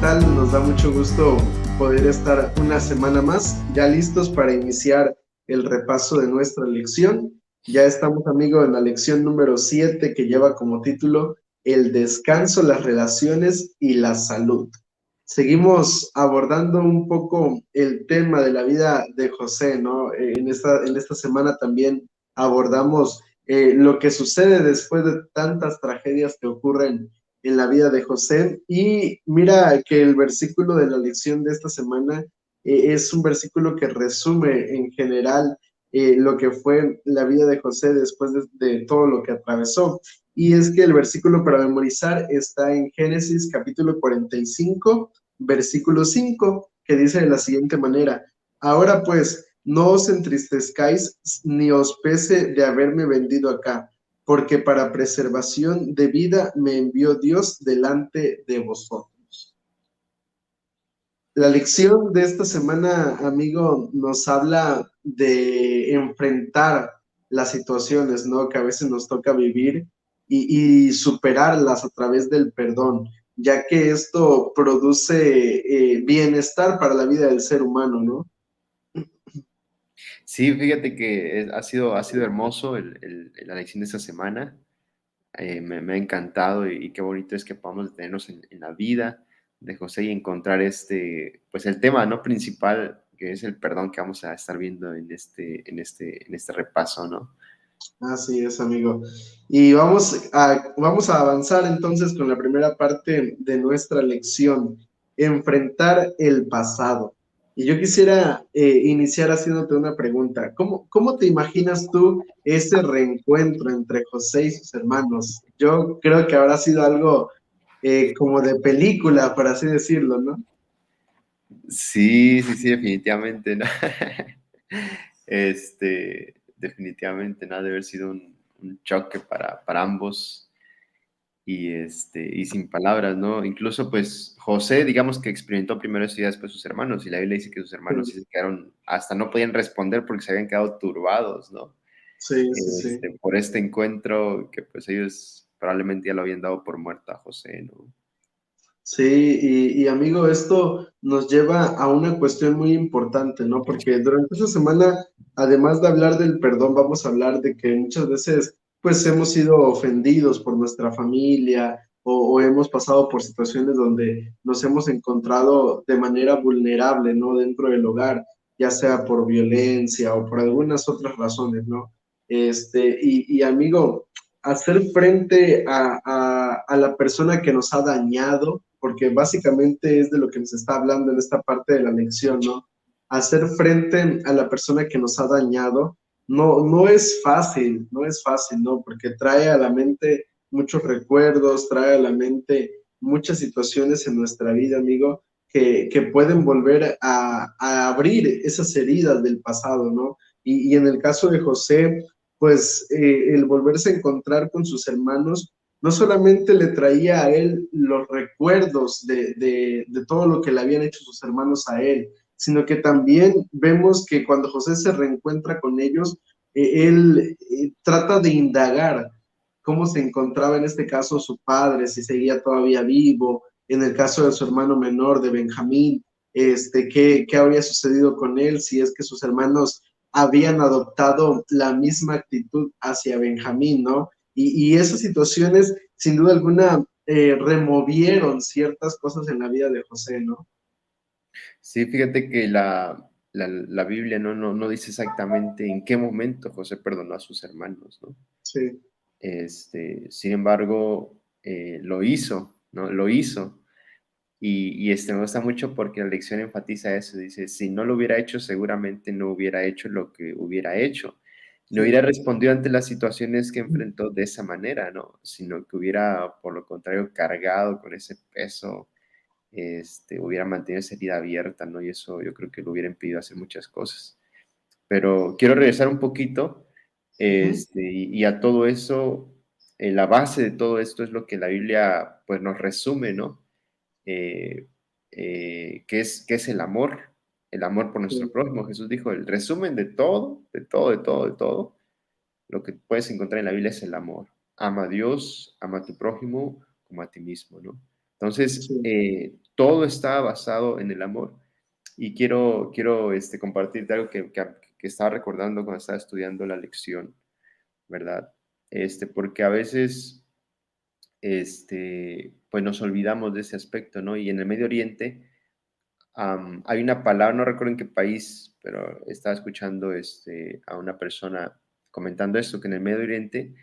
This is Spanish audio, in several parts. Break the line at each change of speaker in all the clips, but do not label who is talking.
tal? Nos da mucho gusto poder estar una semana más, ya listos para iniciar el repaso de nuestra lección. Ya estamos, amigos, en la lección número 7 que lleva como título El descanso, las relaciones y la salud. Seguimos abordando un poco el tema de la vida de José, ¿no? En esta semana también abordamos lo que sucede después de tantas tragedias que ocurren en la vida de José. Y mira que el versículo de la lección de esta semana es un versículo que resume en general lo que fue la vida de José después de todo lo que atravesó. Y es que el versículo para memorizar está en Génesis capítulo 45, versículo 5, que dice de la siguiente manera: ahora pues, no os entristezcáis ni os pese de haberme vendido acá, porque para preservación de vida me envió Dios delante de vosotros. La lección de esta semana, amigo, nos habla de enfrentar las situaciones, ¿no? Que a veces nos toca vivir y superarlas a través del perdón, ya que esto produce bienestar para la vida del ser humano, ¿no?
Sí, fíjate que ha sido hermoso la lección de esta semana. Me ha encantado y qué bonito es que podamos detenernos en la vida de José y encontrar pues el tema, ¿no? Principal, que es el perdón que vamos a estar viendo en este repaso, ¿no?
Así es, amigo. Y vamos a avanzar entonces con la primera parte de nuestra lección, enfrentar el pasado. Y yo quisiera iniciar haciéndote una pregunta. ¿Cómo te imaginas tú ese reencuentro entre José y sus hermanos? Yo creo que habrá sido algo como de película, por así decirlo, ¿no?
Sí, sí, sí, definitivamente, ¿no? Definitivamente, ¿no? Debe haber sido un choque para ambos. Y sin palabras, ¿no? Incluso, pues, José, digamos que experimentó primero eso y después sus hermanos, y la Biblia dice que sus hermanos sí se quedaron, hasta no podían responder porque se habían quedado turbados, ¿no?
Sí, sí, sí.
Por este encuentro que, pues, ellos probablemente ya lo habían dado por muerto a José, ¿no?
Sí, y amigo, esto nos lleva a una cuestión muy importante, ¿no? Porque durante esta semana, además de hablar del perdón, vamos a hablar de que muchas veces, pues, hemos sido ofendidos por nuestra familia o hemos pasado por situaciones donde nos hemos encontrado de manera vulnerable, ¿no? Dentro del hogar, ya sea por violencia o por algunas otras razones, ¿no? Y amigo, hacer frente a la persona que nos ha dañado, porque básicamente es de lo que nos está hablando en esta parte de la lección, ¿no? Hacer frente a la persona que nos ha dañado no es fácil, no es fácil, ¿no? Porque trae a la mente muchos recuerdos, trae a la mente muchas situaciones en nuestra vida, amigo, que pueden volver a abrir esas heridas del pasado, ¿no? Y en el caso de José, pues el volverse a encontrar con sus hermanos no solamente le traía a él los recuerdos de todo lo que le habían hecho sus hermanos a él, sino que también vemos que cuando José se reencuentra con ellos, él trata de indagar cómo se encontraba en este caso su padre, si seguía todavía vivo, en el caso de su hermano menor, de Benjamín, qué habría sucedido con él, si es que sus hermanos habían adoptado la misma actitud hacia Benjamín, ¿no? Y esas situaciones, sin duda alguna, removieron ciertas cosas en la vida de José, ¿no?
Sí, fíjate que la Biblia no dice exactamente en qué momento José perdonó a sus hermanos, ¿no?
Sí,
Sin embargo, lo hizo, ¿no? Lo hizo. Me gusta mucho porque la lección enfatiza eso. Dice, si no lo hubiera hecho, seguramente no hubiera hecho lo que hubiera hecho. No hubiera
sí,
respondido ante las situaciones que enfrentó de esa manera, ¿no? Sino que hubiera, por lo contrario, cargado con ese peso, hubiera mantenido esa herida abierta, ¿no? Y eso yo creo que lo hubiera impedido hacer muchas cosas. Pero quiero regresar un poquito,
ujú,
y a todo eso, la base de todo esto es lo que la Biblia, pues, nos resume, ¿no? eh, ¿qué es el amor por nuestro
sí,
prójimo. Jesús dijo, el resumen de todo, de todo, de todo, de todo, lo que puedes encontrar en la Biblia es el amor. Ama a Dios, ama a tu prójimo como a ti mismo, ¿no? Entonces,
sí,
todo está basado en el amor. Y quiero compartirte algo que estaba recordando cuando estaba estudiando la lección, ¿verdad? Porque a veces, pues nos olvidamos de ese aspecto, ¿no? Y en el Medio Oriente hay una palabra, no recuerdo en qué país, pero estaba escuchando a una persona comentando esto, que en el Medio Oriente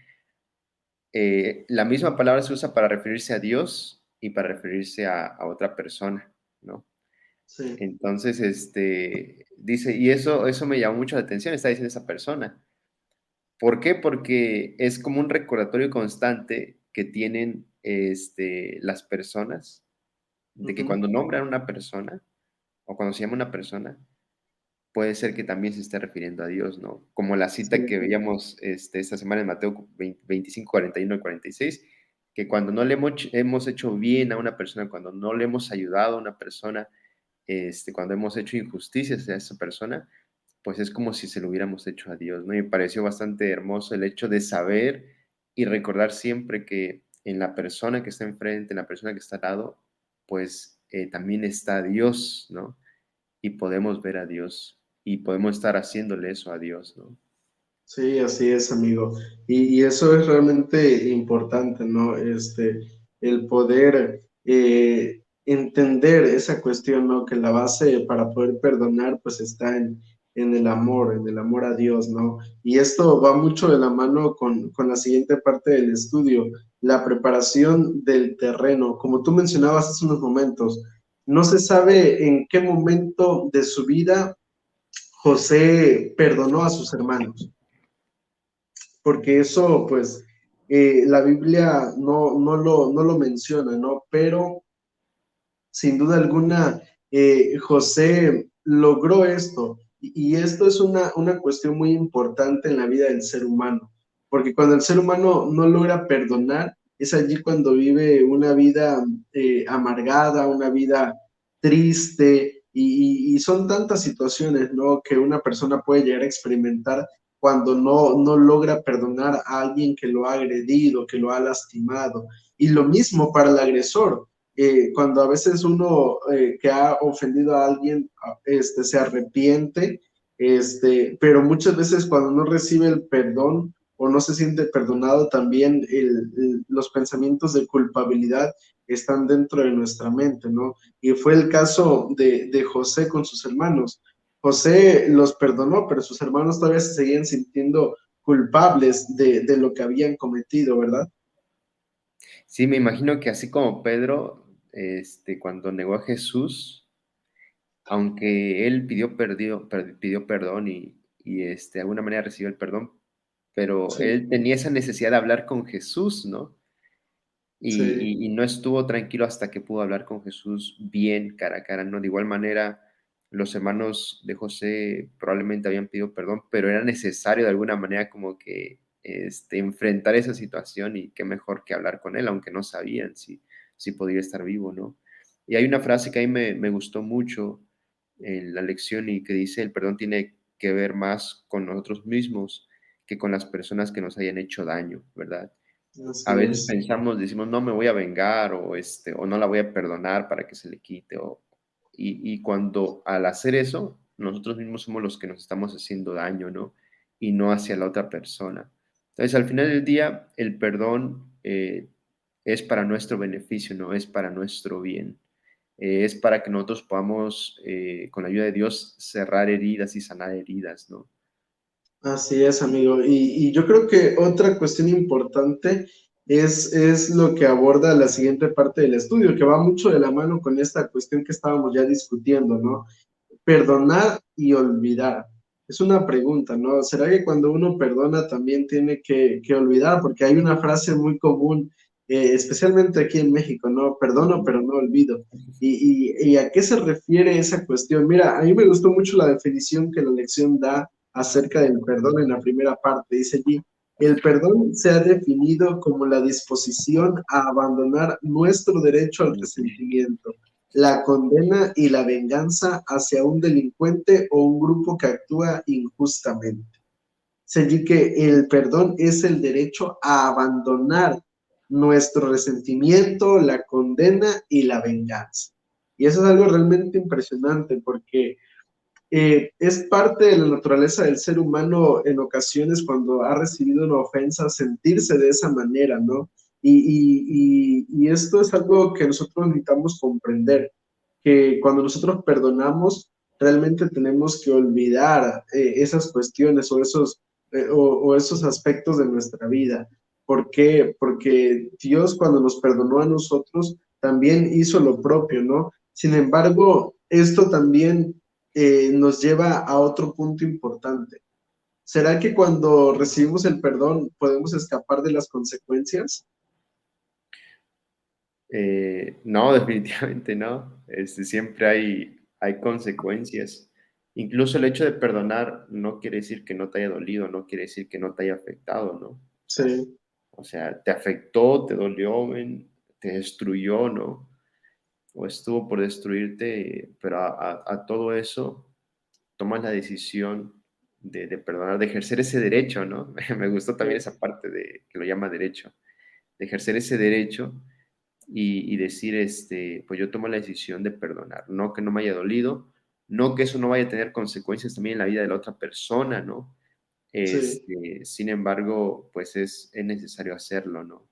la misma palabra se usa para referirse a Dios y para referirse a otra persona, ¿no?
Sí,
Entonces, dice, y eso me llamó mucho la atención, está diciendo esa persona. ¿Por qué? Porque es como un recordatorio constante que tienen las personas de que
ujú,
cuando nombran a una persona o cuando se llama una persona, puede ser que también se esté refiriendo a Dios, ¿no? Como la cita
sí,
que veíamos esta semana en Mateo 25, 41 y 46, que cuando no le hemos hecho bien a una persona, cuando no le hemos ayudado a una persona, cuando hemos hecho injusticias a esa persona, pues es como si se lo hubiéramos hecho a Dios, ¿no? Y me pareció bastante hermoso el hecho de saber y recordar siempre que en la persona que está enfrente, en la persona que está al lado, pues también está Dios, ¿no? Y podemos ver a Dios y podemos estar haciéndole eso a Dios, ¿no?
sí, así es, amigo. Y eso es realmente importante, ¿no? El poder entender esa cuestión, ¿no? Que la base para poder perdonar, pues está en el amor a Dios, ¿no? Y esto va mucho de la mano con la siguiente parte del estudio, la preparación del terreno. Como tú mencionabas hace unos momentos, no se sabe en qué momento de su vida José perdonó a sus hermanos, porque eso, pues, la Biblia no lo menciona, ¿no? Pero sin duda alguna, José logró esto, y esto es una cuestión muy importante en la vida del ser humano, porque cuando el ser humano no logra perdonar, es allí cuando vive una vida amargada, una vida triste, y son tantas situaciones, ¿no? Que una persona puede llegar a experimentar cuando no logra perdonar a alguien que lo ha agredido, que lo ha lastimado. Y lo mismo para el agresor, cuando a veces uno que ha ofendido a alguien se arrepiente, pero muchas veces cuando no recibe el perdón o no se siente perdonado, también los pensamientos de culpabilidad están dentro de nuestra mente, ¿no? Y fue el caso de José con sus hermanos. José los perdonó, pero sus hermanos todavía se seguían sintiendo culpables de lo que habían cometido, ¿verdad?
Sí, me imagino que así como Pedro, cuando negó a Jesús, aunque él pidió perdón y de alguna manera recibió el perdón, pero
Sí,
él tenía esa necesidad de hablar con Jesús, ¿no?
sí,
Y no estuvo tranquilo hasta que pudo hablar con Jesús bien cara a cara, ¿no? De igual manera, los hermanos de José probablemente habían pedido perdón, pero era necesario de alguna manera como que enfrentar esa situación y qué mejor que hablar con él, aunque no sabían si podría estar vivo, ¿no? Y hay una frase que a mí me gustó mucho en la lección y que dice, el perdón tiene que ver más con nosotros mismos que con las personas que nos hayan hecho daño, ¿verdad? A
así
veces
es.
pensamos, decimos, no me voy a vengar o no la voy a perdonar para que se le quite. Y cuando al hacer eso, nosotros mismos somos los que nos estamos haciendo daño, ¿no? Y no hacia la otra persona. Entonces, al final del día, el perdón es para nuestro beneficio, no es para nuestro bien. Es para que nosotros podamos, con la ayuda de Dios, cerrar heridas y sanar heridas, ¿no?
Así es, amigo. Y yo creo que otra cuestión importante es lo que aborda la siguiente parte del estudio, que va mucho de la mano con esta cuestión que estábamos ya discutiendo, ¿no? Perdonar y olvidar. Es una pregunta, ¿no? ¿Será que cuando uno perdona también tiene que olvidar? Porque hay una frase muy común, especialmente aquí en México, ¿no? Perdono, pero no olvido. ¿Y a qué se refiere esa cuestión? Mira, a mí me gustó mucho la definición que la lección da acerca del perdón en la primera parte. Dice allí, el perdón se ha definido como la disposición a abandonar nuestro derecho al resentimiento, la condena y la venganza hacia un delincuente o un grupo que actúa injustamente. Se allí que el perdón es el derecho a abandonar nuestro resentimiento, la condena y la venganza. Y eso es algo realmente impresionante porque es parte de la naturaleza del ser humano en ocasiones cuando ha recibido una ofensa sentirse de esa manera, ¿no? Y esto es algo que nosotros necesitamos comprender, que cuando nosotros perdonamos, realmente tenemos que olvidar esas cuestiones o esos aspectos de nuestra vida. ¿Por qué? Porque Dios cuando nos perdonó a nosotros, también hizo lo propio, ¿no? Sin embargo, esto también nos lleva a otro punto importante. ¿Será que cuando recibimos el perdón podemos escapar de las consecuencias?
No, definitivamente no. Siempre hay consecuencias. Incluso el hecho de perdonar no quiere decir que no te haya dolido, no quiere decir que no te haya afectado, ¿no?
Sí,
O sea, te afectó, te dolió, te destruyó, ¿no? O estuvo por destruirte, pero a todo eso tomas la decisión de perdonar, de ejercer ese derecho, ¿no? Me gustó también
sí,
esa parte de que lo llama derecho, de ejercer ese derecho y decir, pues yo tomo la decisión de perdonar, no que no me haya dolido, no que eso no vaya a tener consecuencias también en la vida de la otra persona, ¿no?
sí.
Sin embargo, pues es necesario hacerlo, ¿no?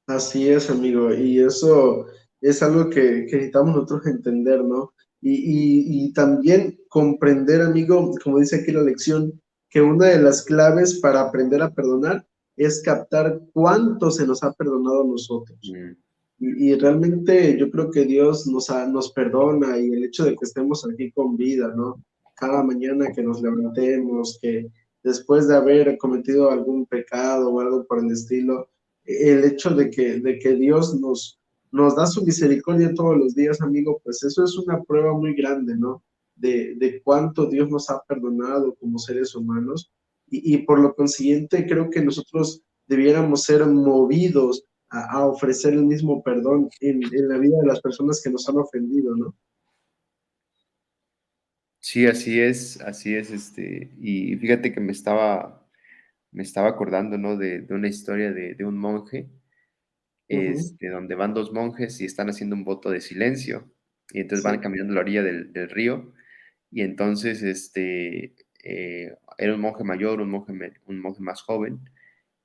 Así es, amigo, y eso es algo que necesitamos nosotros entender, ¿no? Y también comprender, amigo, como dice aquí la lección, que una de las claves para aprender a perdonar es captar cuánto se nos ha perdonado a nosotros.
Mm,
Y realmente yo creo que Dios nos perdona y el hecho de que estemos aquí con vida, ¿no? Cada mañana que nos levantemos, que después de haber cometido algún pecado o algo por el estilo, el hecho de que Dios nos da su misericordia todos los días, amigo, pues eso es una prueba muy grande, ¿no? De cuánto Dios nos ha perdonado como seres humanos. Y por lo consiguiente, creo que nosotros debiéramos ser movidos a ofrecer el mismo perdón en la vida de las personas que nos han ofendido, ¿no?
sí, así es, y fíjate que me estaba acordando, ¿no? De una historia de un monje,
Ujú,
donde van 2 monjes y están haciendo un voto de silencio, y entonces van
sí,
caminando a la orilla del río, y entonces, era un monje mayor, un monje más joven,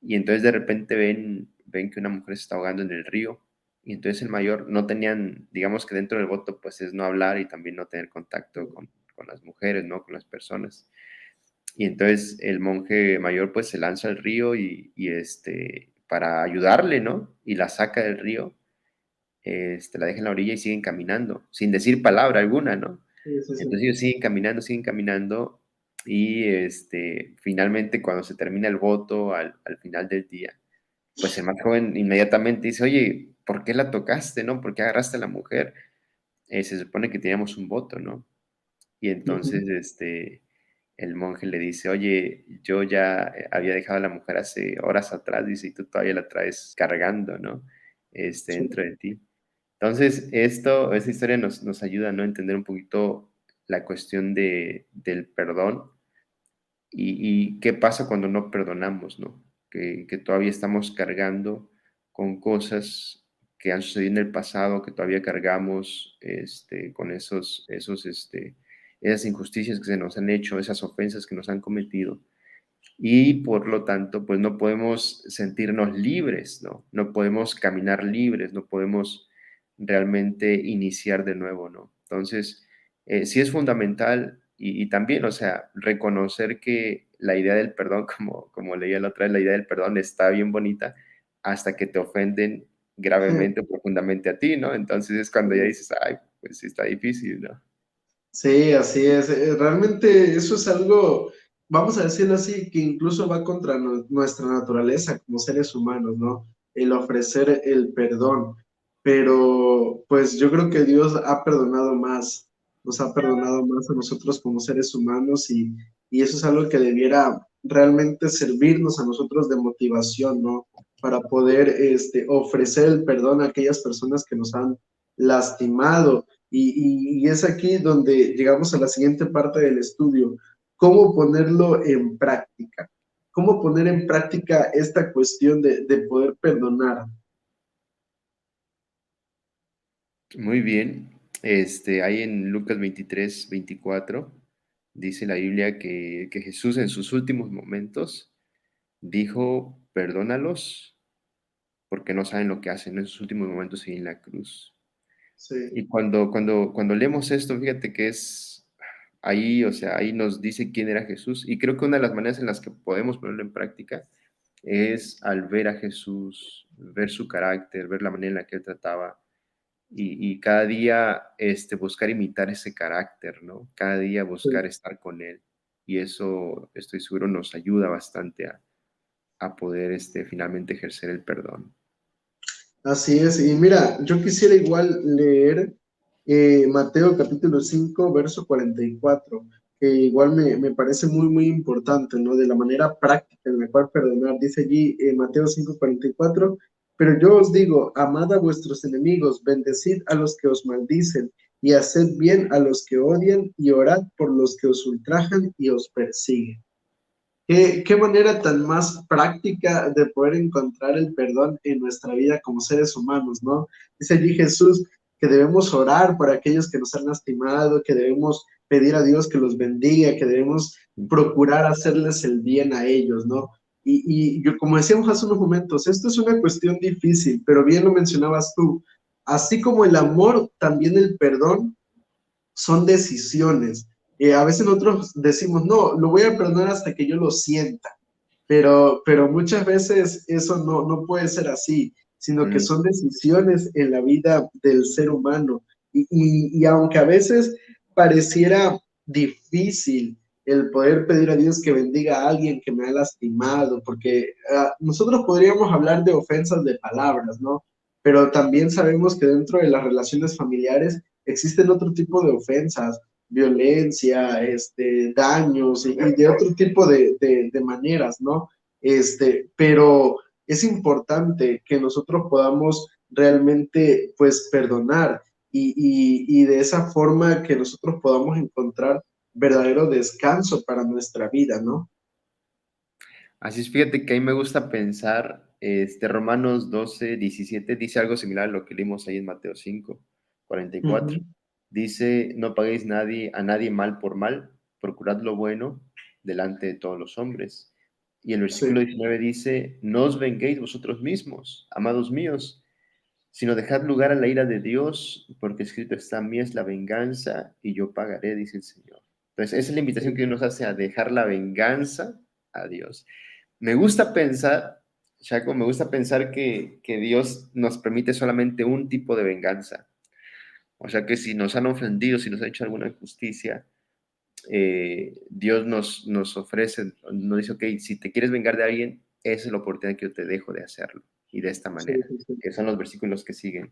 y entonces de repente ven que una mujer se está ahogando en el río, y entonces el mayor no tenían, digamos que dentro del voto, pues, es no hablar y también no tener contacto con las mujeres, ¿no? Con las personas. Y entonces el monje mayor, pues, se lanza al río para ayudarle, ¿no? Y la saca del río, la deja en la orilla y siguen caminando, sin decir palabra alguna, ¿no?
sí, sí, sí.
Entonces ellos siguen caminando y, finalmente, cuando se termina el voto al final del día, pues el más joven inmediatamente dice: "Oye, ¿por qué la tocaste, no? ¿Por qué agarraste a la mujer? Se supone que teníamos un voto, ¿no?". Y entonces,
Ujú,
el monje le dice: "Oye, yo ya, había dejado a la mujer hace horas atrás", dice, "y tú todavía la traes cargando, ¿no?
sí,
Dentro de ti". Entonces, esta historia nos ayuda, ¿no? A entender un poquito la cuestión del perdón y qué pasa cuando no perdonamos, ¿no? Que todavía estamos cargando con cosas que han sucedido en el pasado, que todavía cargamos, con esas injusticias que se nos han hecho, esas ofensas que nos han cometido. Y por lo tanto, pues no podemos sentirnos libres, ¿no? No podemos caminar libres, no podemos realmente iniciar de nuevo, ¿no? Entonces, sí es fundamental y también, o sea, reconocer que la idea del perdón, como leía la otra vez, la idea del perdón está bien bonita hasta que te ofenden gravemente o profundamente a ti, ¿no? Entonces es cuando ya
sí.
dices, ay, pues sí está difícil, ¿no?
Sí, así es. Realmente eso es algo, vamos a decirlo así, que incluso va contra nuestra naturaleza como seres humanos, ¿no? El ofrecer el perdón. Pero pues yo creo que Dios ha perdonado más, nos ha perdonado más a nosotros como seres humanos y eso es algo que debiera realmente servirnos a nosotros de motivación, ¿no? Para poder ofrecer el perdón a aquellas personas que nos han lastimado y es aquí donde llegamos a la siguiente parte del estudio, cómo ponerlo en práctica, cómo poner en práctica esta cuestión de poder perdonar.
Muy bien. Ahí en Lucas 23, 24 dice la Biblia que Jesús en sus últimos momentos dijo, perdónalos porque no saben lo que hacen en sus últimos momentos ahí en la cruz.
Sí,
Y cuando leemos esto, fíjate que es ahí, o sea, ahí nos dice quién era Jesús. Y creo que una de las maneras en las que podemos ponerlo en práctica es al ver a Jesús, ver su carácter, ver la manera en la que él trataba y cada día buscar imitar ese carácter, ¿no? Cada día buscar
sí.
estar con él. Y eso, estoy seguro, nos ayuda bastante a poder finalmente ejercer el perdón.
Así es. Y mira, yo quisiera igual leer Mateo capítulo 5 verso 44, que igual me parece muy, muy importante, ¿no? De la manera práctica en la cual perdonar. Dice allí Mateo 5:44, pero yo os digo, amad a vuestros enemigos, bendecid a los que os maldicen y haced bien a los que odian y orad por los que os ultrajan y os persiguen. Qué manera tan más práctica de poder encontrar el perdón en nuestra vida como seres humanos, ¿no? Dice allí Jesús que debemos orar por aquellos que nos han lastimado, que debemos pedir a Dios que los bendiga, que debemos
Ujú.
procurar hacerles el bien a ellos, ¿no? Y yo, como decíamos hace unos momentos, esto es una cuestión difícil, pero bien lo mencionabas tú. Así como el amor, también el perdón son decisiones. A veces nosotros decimos, no, lo voy a perdonar hasta que yo lo sienta, pero muchas veces eso no puede ser así, sino que
Mm,
son decisiones en la vida del ser humano. Y aunque a veces pareciera difícil el poder pedir a Dios que bendiga a alguien que me ha lastimado, porque nosotros podríamos hablar de ofensas de palabras, ¿no? Pero también sabemos que dentro de las relaciones familiares existen otro tipo de ofensas, violencia, daños y de otro tipo de maneras, ¿no? Pero es importante que nosotros podamos realmente, pues, perdonar y de esa forma que nosotros podamos encontrar verdadero descanso para nuestra vida, ¿no?
Así es, fíjate que a mí me gusta pensar, Romanos 12, 17 dice algo similar a lo que leímos ahí en Mateo 5, 44.
Ujú.
Dice, no paguéis a nadie mal por mal, procurad lo bueno delante de todos los hombres. Y el versículo
Sí,
19 dice, no os venguéis vosotros mismos, amados míos, sino dejad lugar a la ira de Dios, porque escrito está, mía es la venganza y yo pagaré, dice el Señor. Entonces, esa es la invitación que
sí,
Dios nos hace a dejar la venganza a Dios. Me gusta pensar, Chaco, me gusta pensar que Dios nos permite solamente un tipo de venganza. O sea que si nos han ofendido, si nos ha hecho alguna injusticia, Dios nos ofrece, nos dice, ok, si te quieres vengar de alguien, esa es la oportunidad que yo te dejo de hacerlo. Y de esta
sí,
manera,
sí, sí.
que son los versículos que siguen.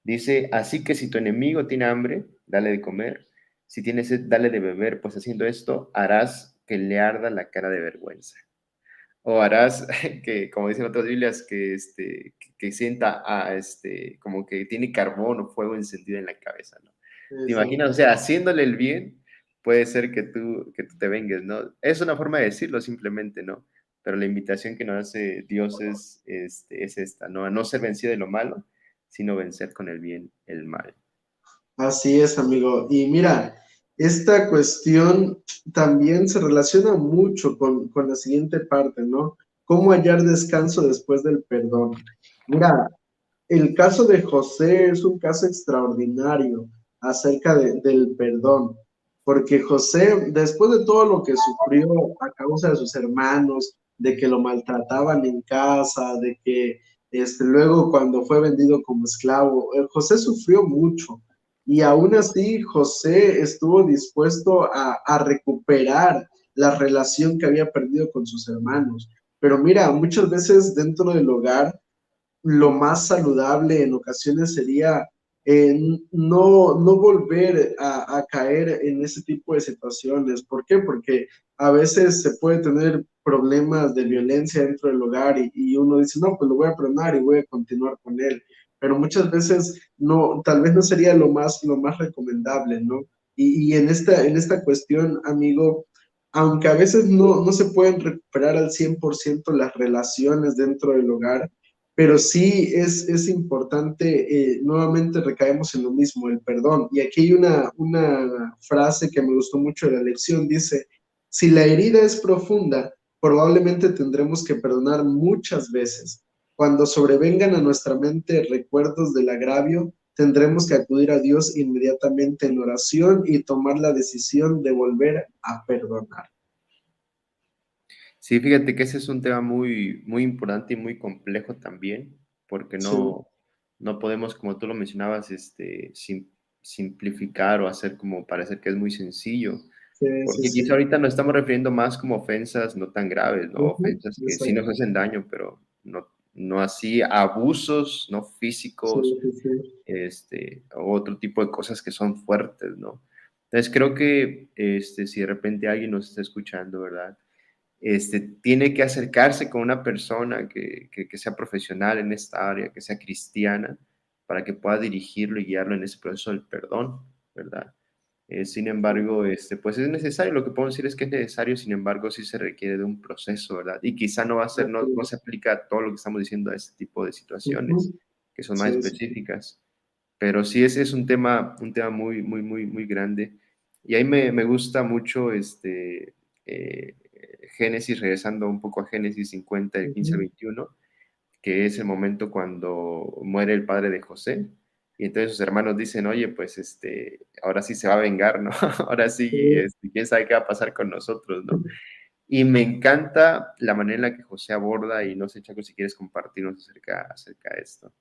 Dice, así que si tu enemigo tiene hambre, dale de comer. Si tiene sed, dale de beber, pues haciendo esto harás que le arda la cara de vergüenza. O harás que, como dicen otras Biblias, que sienta como que tiene carbón o fuego encendido en la cabeza, ¿no? ¿Te imaginas? O
Exacto.
sea, haciéndole el bien, puede ser que tú te vengues, ¿no? Es una forma de decirlo simplemente, ¿no? Pero la invitación que nos hace Dios es esta, ¿no? A no ser vencido de lo malo, sino vencer con el bien el mal.
Así es, amigo. Y mira, esta cuestión también se relaciona mucho con la siguiente parte, ¿no? ¿Cómo hallar descanso después del perdón? Mira, el caso de José es un caso extraordinario acerca del perdón, porque José, después de todo lo que sufrió a causa de sus hermanos, de que lo maltrataban en casa, de que luego cuando fue vendido como esclavo, José sufrió mucho y aún así José estuvo dispuesto a recuperar la relación que había perdido con sus hermanos. Pero mira, muchas veces dentro del hogar, lo más saludable en ocasiones sería no volver a caer en ese tipo de situaciones. ¿Por qué? Porque a veces se puede tener problemas de violencia dentro del hogar y uno dice, no, pues lo voy a perdonar y voy a continuar con él. Pero muchas veces no, tal vez no sería lo más recomendable, ¿no? Y en esta cuestión, amigo, aunque a veces no se pueden recuperar al 100% las relaciones dentro del hogar, pero sí es importante, nuevamente recaemos en lo mismo, el perdón. Y aquí hay una frase que me gustó mucho de la lección, dice, si la herida es profunda, probablemente tendremos que perdonar muchas veces. Cuando sobrevengan a nuestra mente recuerdos del agravio, tendremos que acudir a Dios inmediatamente en oración y tomar la decisión de volver a perdonar.
Sí, fíjate que ese es un tema muy, muy importante y muy complejo también, porque
Sí,
no podemos, como tú lo mencionabas, simplificar o hacer como parecer que es muy sencillo,
sí, sí,
porque quizá
sí.
ahorita nos estamos refiriendo más como ofensas no tan graves, ¿no?
Ujú,
Ofensas que sí nos
exacto.
hacen daño, pero no así abusos, no
Sí,
físicos,
sí, sí.
o otro tipo de cosas que son fuertes, ¿no? Entonces creo que si de repente alguien nos está escuchando, ¿verdad? Tiene que acercarse con una persona que sea profesional en esta área, que sea cristiana, para que pueda dirigirlo y guiarlo en ese proceso del perdón, ¿verdad? Sin embargo, pues es necesario, lo que puedo decir es que es necesario, sin embargo, sí se requiere de un proceso, ¿verdad? Y quizá no va a ser, no se aplica a todo lo que estamos diciendo a este tipo de situaciones,
Ujú.
que son más
Sí, sí, sí.
específicas. Pero sí, ese es un tema muy, muy, muy, muy grande. Y ahí me gusta mucho eh, Génesis, regresando un poco a Génesis 50, del 15 al
Ujú.
21, que es el momento cuando muere el padre de José. Y entonces sus hermanos dicen, oye, pues ahora sí se va a vengar, ¿no? Ahora sí,
Sí.
quién sabe qué va a pasar con nosotros, ¿no? Y me encanta la manera en la que José aborda, y no sé, Chaco, si quieres compartirnos acerca de esto.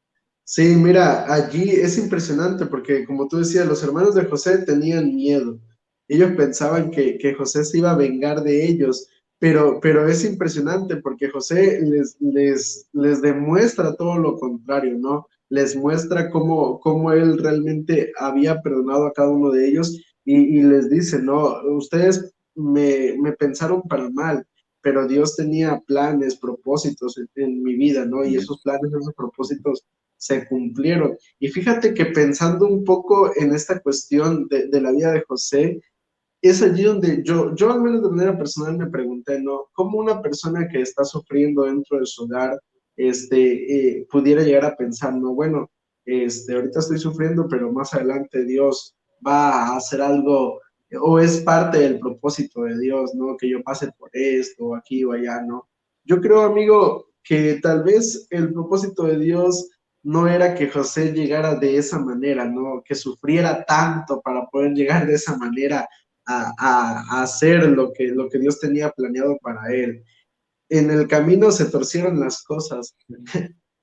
Sí, mira, allí es impresionante porque, como tú decías, los hermanos de José tenían miedo. Ellos pensaban que José se iba a vengar de ellos, pero es impresionante porque José les demuestra todo lo contrario, ¿no? Les muestra cómo él realmente había perdonado a cada uno de ellos y les dice, no, ustedes me pensaron para mal, pero Dios tenía planes, propósitos en mi vida, ¿no? Y esos planes, esos propósitos se cumplieron. Y fíjate que pensando un poco en esta cuestión de la vida de José, es allí donde yo al menos de manera personal me pregunté, ¿no? ¿Cómo una persona que está sufriendo dentro de su hogar, pudiera llegar a pensar, no, bueno, ahorita estoy sufriendo, pero más adelante Dios va a hacer algo, o es parte del propósito de Dios, ¿no? Que yo pase por esto, o aquí o allá, ¿no? Yo creo, amigo, que tal vez el propósito de Dios no era que José llegara de esa manera, ¿no? Que sufriera tanto para poder llegar de esa manera a hacer lo que Dios tenía planeado para él. En el camino se torcieron las cosas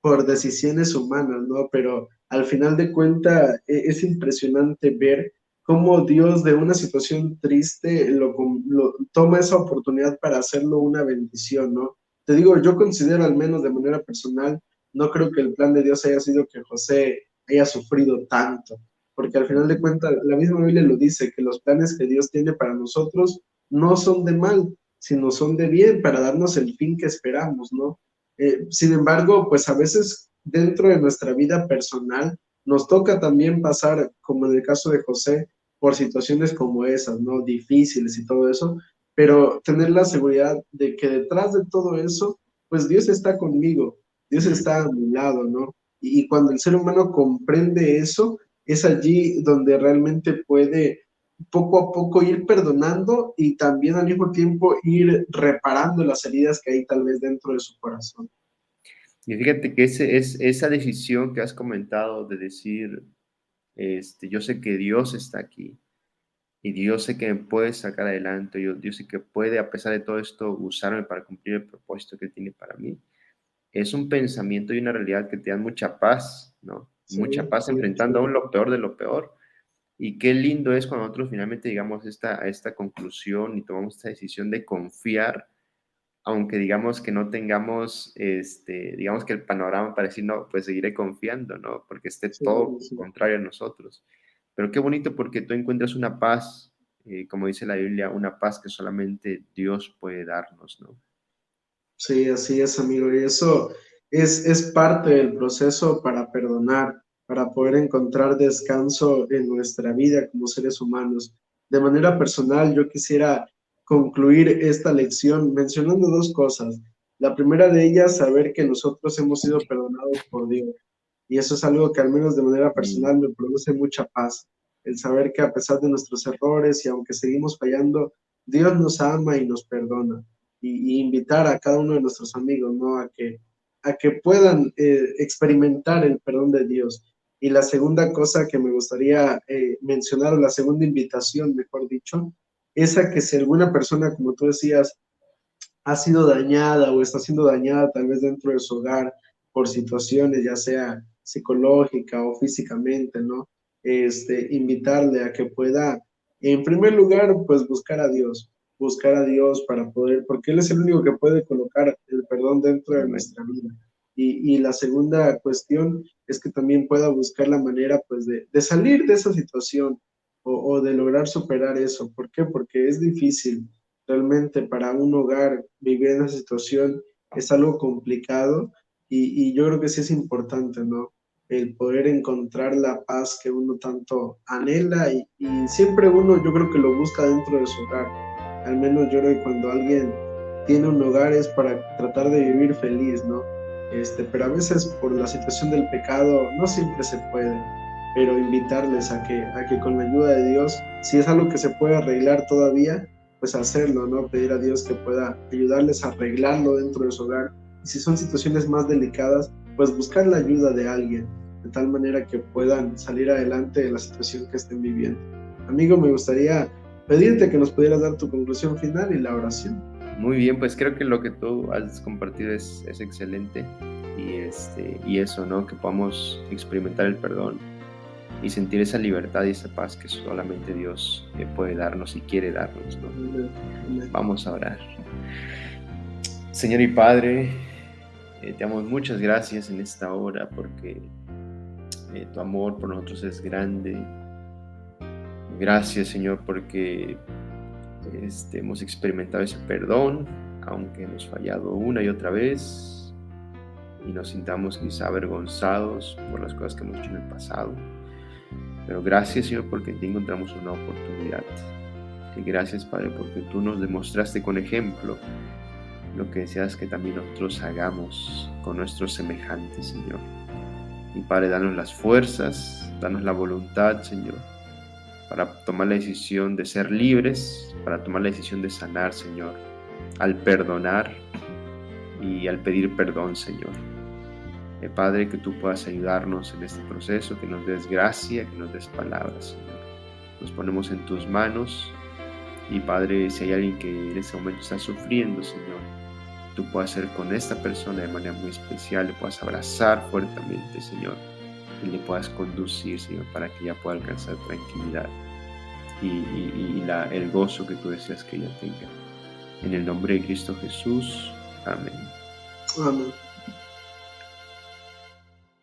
por decisiones humanas, ¿no? Pero al final de cuentas es impresionante ver cómo Dios de una situación triste lo toma esa oportunidad para hacerlo una bendición, ¿no? Te digo, yo considero al menos de manera personal, no creo que el plan de Dios haya sido que José haya sufrido tanto, porque al final de cuentas la misma Biblia lo dice, que los planes que Dios tiene para nosotros no son de mal, sino son de bien, para darnos el fin que esperamos, ¿no? Sin embargo, pues a veces dentro de nuestra vida personal nos toca también pasar, como en el caso de José, por situaciones como esas, ¿no? Difíciles y todo eso, pero tener la seguridad de que detrás de todo eso, pues Dios está conmigo, Dios
Ujú.
está a mi lado, ¿no? Y cuando el ser humano comprende eso, es allí donde realmente puede poco a poco ir perdonando y también al mismo tiempo ir reparando las heridas que hay tal vez dentro de su corazón.
Y fíjate que esa decisión que has comentado de decir, yo sé que Dios está aquí y Dios sé que me puede sacar adelante, Dios sé que puede, a pesar de todo esto, usarme para cumplir el propósito que tiene para mí. Es un pensamiento y una realidad que te dan mucha paz, ¿no?
Sí,
Mucha paz
sí,
enfrentando
sí,
aún lo peor de lo peor. Y qué lindo es cuando nosotros finalmente llegamos a esta conclusión y tomamos esta decisión de confiar, aunque digamos que no tengamos, digamos que el panorama para decir, no, pues seguiré confiando, ¿no? Porque esté
sí,
todo
sí.
contrario a nosotros. Pero qué bonito porque tú encuentras una paz, como dice la Biblia, una paz que solamente Dios puede darnos, ¿no?
Sí, así es, amigo. Y eso es parte del proceso para perdonar, para poder encontrar descanso en nuestra vida como seres humanos. De manera personal, yo quisiera concluir esta lección mencionando dos cosas. La primera de ellas, saber que nosotros hemos sido perdonados por Dios. Y eso es algo que al menos de manera
Mm,
personal me produce mucha paz. El saber que a pesar de nuestros errores y aunque seguimos fallando, Dios nos ama y nos perdona. Y invitar a cada uno de nuestros amigos, ¿no? A que puedan experimentar el perdón de Dios. Y la segunda cosa que me gustaría mencionar, o la segunda invitación, mejor dicho, es a que si alguna persona, como tú decías, ha sido dañada o está siendo dañada tal vez dentro de su hogar por situaciones, ya sea psicológica o físicamente, ¿no? Invitarle a que pueda, en primer lugar, pues buscar a Dios para poder, porque Él es el único que puede colocar el perdón dentro de
amén.
nuestra vida. Y la segunda cuestión es que también pueda buscar la manera, pues, de salir de esa situación o de lograr superar eso. ¿Por qué? Porque es difícil. Realmente para un hogar vivir en esa situación es algo complicado y yo creo que sí es importante, ¿no? El poder encontrar la paz que uno tanto anhela y siempre uno yo creo que lo busca dentro de su hogar. Al menos yo creo que cuando alguien tiene un hogar es para tratar de vivir feliz, ¿no? Pero a veces por la situación del pecado no siempre se puede, pero invitarles a que con la ayuda de Dios, si es algo que se puede arreglar todavía, pues hacerlo, ¿no? Pedir a Dios que pueda ayudarles a arreglarlo dentro de su hogar. Y si son situaciones más delicadas, pues buscar la ayuda de alguien, de tal manera que puedan salir adelante de la situación que estén viviendo. Amigo, me gustaría pedirte que nos pudieras dar tu conclusión final y la oración.
Muy bien, pues creo que lo que tú has compartido es excelente y eso, ¿no? Que podamos experimentar el perdón y sentir esa libertad y esa paz que solamente Dios puede darnos y quiere darnos, ¿no?
Amén. Amén.
Vamos a orar. Señor y Padre, te damos muchas gracias en esta hora porque tu amor por nosotros es grande. Gracias, Señor, porque hemos experimentado ese perdón, aunque hemos fallado una y otra vez y nos sintamos quizá avergonzados por las cosas que hemos hecho en el pasado. Pero gracias, Señor, porque en ti encontramos una oportunidad. Y gracias, Padre, porque tú nos demostraste con ejemplo lo que deseas que también nosotros hagamos con nuestros semejantes, Señor. Y Padre, danos las fuerzas, danos la voluntad, Señor, para tomar la decisión de ser libres, para tomar la decisión de sanar, Señor, al perdonar y al pedir perdón, Señor. Padre, que tú puedas ayudarnos en este proceso, que nos des gracia, que nos des palabras, Señor. Nos ponemos en tus manos y Padre, si hay alguien que en este momento está sufriendo, Señor, tú puedas ser con esta persona de manera muy especial, le puedas abrazar fuertemente, Señor, y le puedas conducir, Señor, para que ella pueda alcanzar tranquilidad y el gozo que tú deseas que ella tenga. En el nombre de Cristo Jesús. Amén.
Amén.